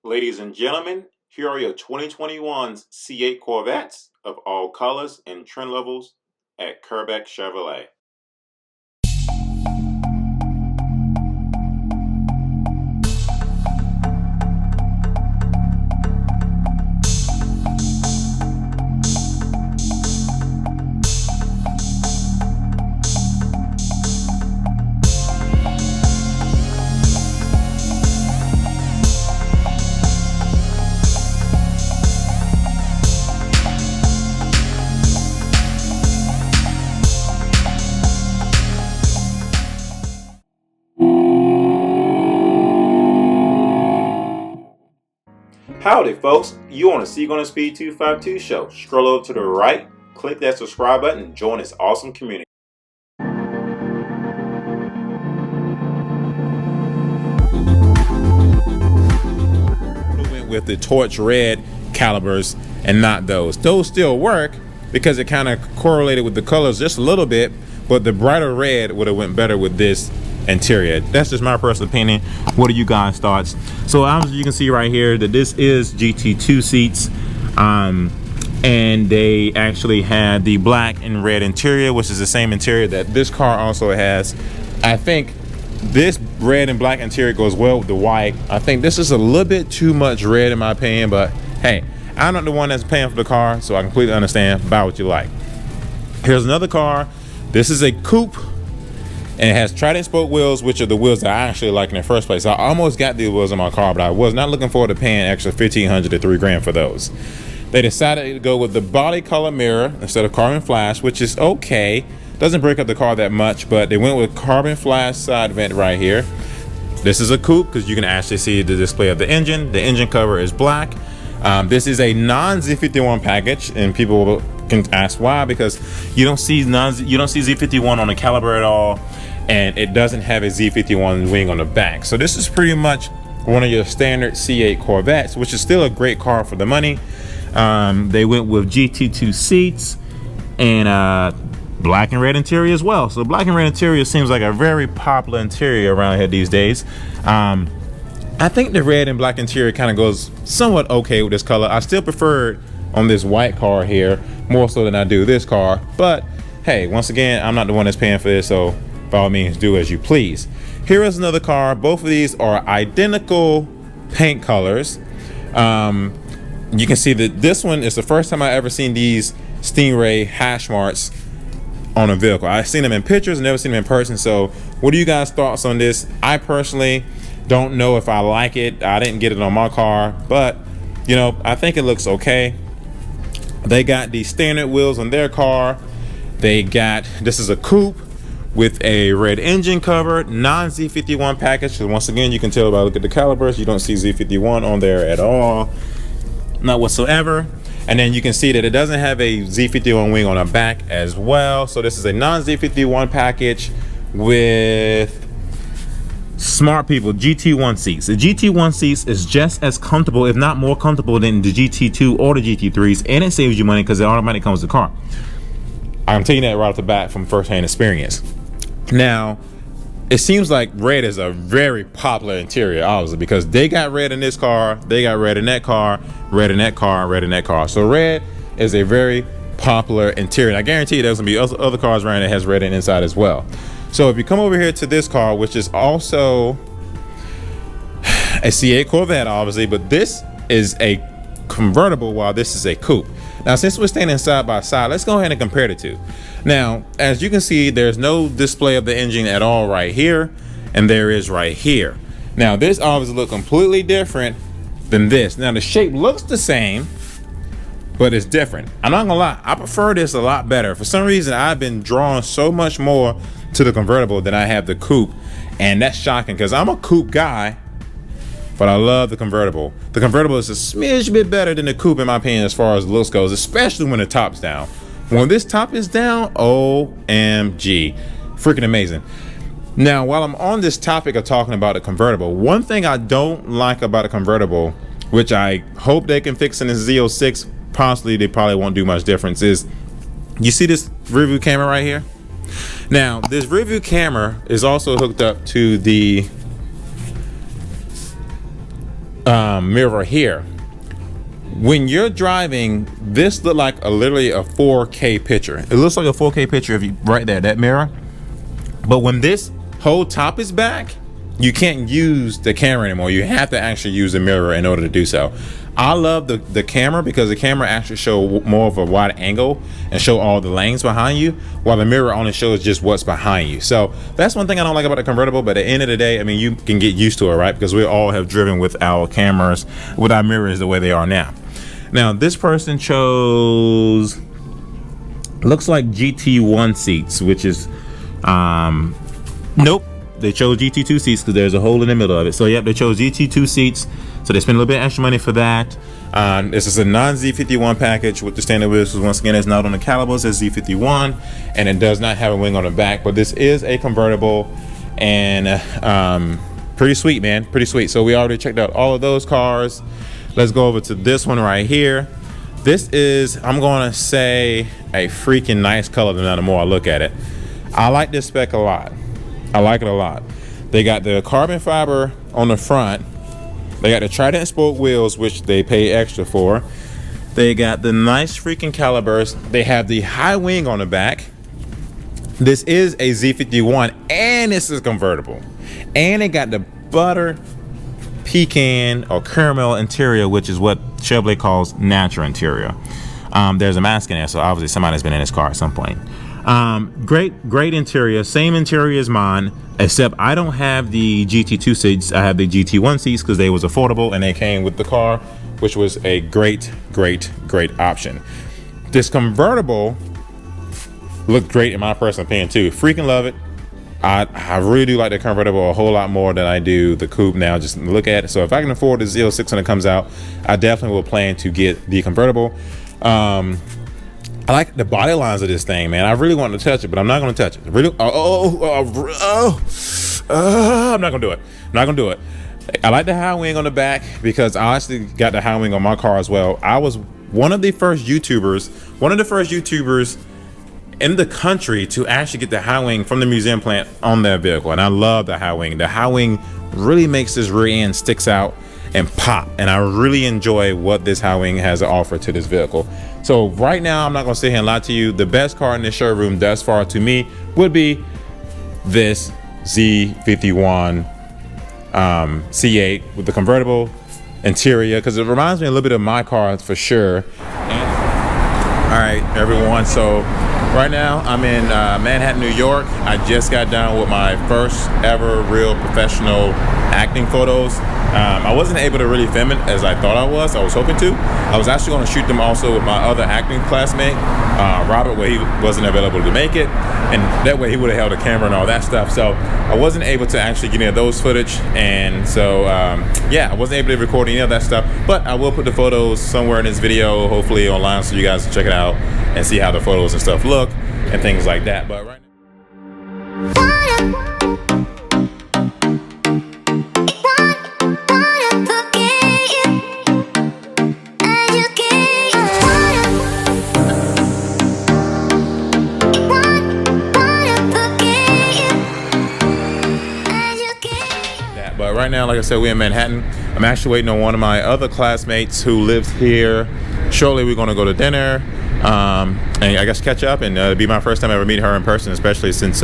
Ladies and gentlemen, here are your 2021 C8 Corvettes of all colors and trim levels at Kerbeck Chevrolet. Howdy folks, you on the Seagull and Speed 252 show. Scroll over to the right, click that subscribe button and join this awesome community. Went with the torch red calibers and not those. Those still work because it kind of correlated with the colors just a little bit, but the brighter red would have went better with this interior. That's just my personal opinion. What are you guys' thoughts? So obviously you can see right here that this is GT2 seats, and they actually had the black and red interior, which is the same interior that this car also has. I think this red and black interior goes well with the white. I think this is a little bit too much red in my opinion, but hey, I'm not the one that's paying for the car, so I completely understand. Buy what you like. Here's another car. This is a coupe, and it has Trident spoke wheels, which are the wheels that I actually like in the first place. I almost got these wheels in my car, but I was not looking forward to paying extra $1,500 to $3,000 for those. They decided to go with the body color mirror instead of carbon flash, which is okay. Doesn't break up the car that much, but they went with carbon flash side vent right here. This is a coupe because you can actually see the display of the engine. The engine cover is black. This is a non-Z51 package, and people can ask why, because you don't see Z51 on the caliber at all, and it doesn't have a Z51 wing on the back. So this is pretty much one of your standard C8 Corvettes, which is still a great car for the money. They went with GT2 seats and black and red interior as well. So black and red interior seems like a very popular interior around here these days. I think the red and black interior kind of goes somewhat okay with this color. I still prefer it on this white car here more so than I do this car, but hey, once again, I'm not the one that's paying for this, so by all means do as you please. Here is another car. Both of these are identical paint colors. You can see that this one is the first time I ever seen these Stingray hash marks on a vehicle. I've seen them in pictures, never seen them in person. So what are you guys' thoughts on this? I personally don't know if I like it. I didn't get it on my car, but you know, I think it looks okay. They got the standard wheels on their car. They got, this is a coupe with a red engine cover, non-Z51 package. So once again, you can tell by look at the calibers, you don't see Z51 on there at all, not whatsoever. And then you can see that it doesn't have a Z51 wing on the back as well. So this is a non-Z51 package with smart people GT1 seats. The GT1 seats is just as comfortable, if not more comfortable, than the GT2 or the GT3s, and it saves you money because it automatically comes with the car. I'm telling you that right off the bat from first-hand experience. Now, it seems like red is a very popular interior, obviously, because they got red in this car, they got red in that car, red in that car, red in that car. So red is a very popular interior. And I guarantee you there's gonna be other cars around that has red in inside as well. So if you come over here to this car, which is also a C8 Corvette, obviously, but this is a convertible while this is a coupe. Now, since we're standing side by side, let's go ahead and compare the two. Now, as you can see, there's no display of the engine at all right here, and there is right here. Now, this obviously looks completely different than this. Now, the shape looks the same, but it's different. I'm not gonna lie, I prefer this a lot better. For some reason, I've been drawn so much more to the convertible than I have the coupe, and that's shocking because I'm a coupe guy, but I love the convertible. The convertible is a smidge bit better than the coupe in my opinion as far as looks goes, especially when the top's down. When this top is down, OMG, freaking amazing. Now, while I'm on this topic of talking about a convertible, one thing I don't like about a convertible, which I hope they can fix in the Z06, possibly they probably won't do much difference, is you see this rear view camera right here? Now, this rear view camera is also hooked up to the mirror here. When you're driving, this look like literally a 4K picture. It looks like a 4K picture if you right there, that mirror. But when this whole top is back, you can't use the camera anymore. You have to actually use the mirror in order to do so. I love the camera because the camera actually show more of a wide angle and show all the lanes behind you, while the mirror only shows just what's behind you. So that's one thing I don't like about the convertible, but at the end of the day, I mean, you can get used to it, right? Because we all have driven with our cameras, with our mirrors the way they are now. Now, this person chose, looks like GT1 seats, which is, nope. They chose GT2 seats because there's a hole in the middle of it. So yep, they chose GT2 seats. So they spent a little bit extra money for that. This is a non-Z51 package with the standard wheels. Once again, it's not on the calibers as Z51, and it does not have a wing on the back. But this is a convertible, and pretty sweet, man, pretty sweet. So we already checked out all of those cars. Let's go over to this one right here. This is, I'm gonna say, a freaking nice color. The more I look at it, I like this spec a lot. I like it a lot. They got the carbon fiber on the front. They got the Trident spoke wheels, which they pay extra for. They got the nice freaking calipers. They have the high wing on the back. This is a Z51, and this is convertible. And it got the butter pecan or caramel interior, which is what Chevrolet calls natural interior. There's a mask in there, so obviously somebody's been in this car at some point. Great interior, same interior as mine, except I don't have the GT2 seats. I have the GT1 seats because they was affordable and they came with the car, which was a great option. This convertible looked great in my personal opinion too. Freaking love it. I really do like the convertible a whole lot more than I do the coupe now, just look at it. So if I can afford the Z06 when it comes out, I definitely will plan to get the convertible. I like the body lines of this thing, man. I really want to touch it, but I'm not going to touch it. Really? I'm not going to do it. I'm not going to do it. I like the high wing on the back because I actually got the high wing on my car as well. I was one of the first YouTubers in the country to actually get the high wing from the museum plant on their vehicle, and I love the high wing. The high wing really makes this rear end sticks out and pop, and I really enjoy what this high wing has to offer to this vehicle. So right now, I'm not gonna sit here and lie to you, the best car in this showroom thus far to me would be this Z51 C8 with the convertible interior, because it reminds me a little bit of my car for sure. All right, everyone, so right now I'm in Manhattan, New York. I just got done with my first ever real professional acting photos. I wasn't able to really film it as I thought I was hoping to. I was actually going to shoot them also with my other acting classmate, Robert, where he wasn't available to make it, and that way he would have held a camera and all that stuff. So I wasn't able to actually get any of those footage, and so yeah, I wasn't able to record any of that stuff, but I will put the photos somewhere in this video, hopefully online, so you guys can check it out and see how the photos and stuff look and things like that. But right now, right now, like I said, we're in Manhattan. I'm actually waiting on one of my other classmates who lives here. Shortly, we're going to go to dinner and I guess catch up, and it'll be my first time ever meeting her in person, especially since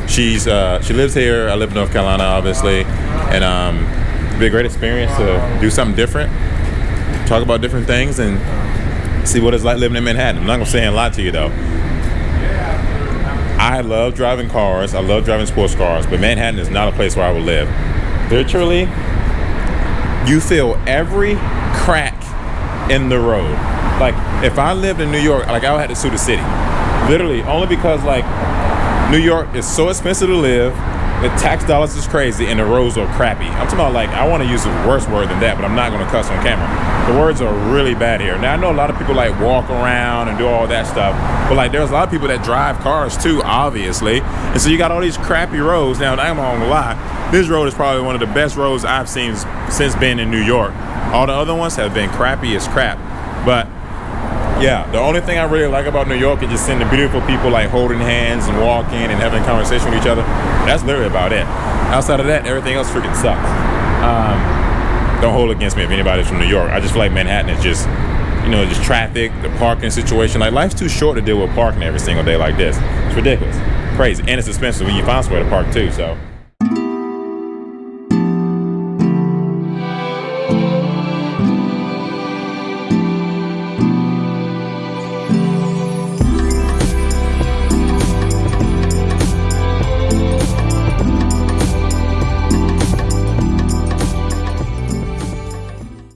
she lives here. I live in North Carolina, obviously, and it'll be a great experience to do something different, talk about different things, and see what it's like living in Manhattan. I'm not going to say a lot to you, though. I love driving cars. I love driving sports cars, but Manhattan is not a place where I would live. Literally, you feel every crack in the road. Like, if I lived in New York, like, I would have to sue the city. Literally, only because, like, New York is so expensive to live, the tax dollars is crazy, and the roads are crappy. I'm talking about, like, I want to use a worse word than that, but I'm not going to cuss on camera. The words are really bad here. Now, I know a lot of people, like, walk around and do all that stuff, but, like, there's a lot of people that drive cars, too, obviously. And so you got all these crappy roads. Now, I'm not going to lie, this road is probably one of the best roads I've seen since being in New York. All the other ones have been crappy as crap. But yeah, the only thing I really like about New York is just seeing the beautiful people, like, holding hands and walking and having a conversation with each other. That's literally about it. Outside of that, everything else freaking sucks. don't hold it against me if anybody's from New York. I just feel like Manhattan is just, you know, just traffic, the parking situation. Like, life's too short to deal with parking every single day like this. It's ridiculous, crazy, and it's expensive when you find somewhere to park too. So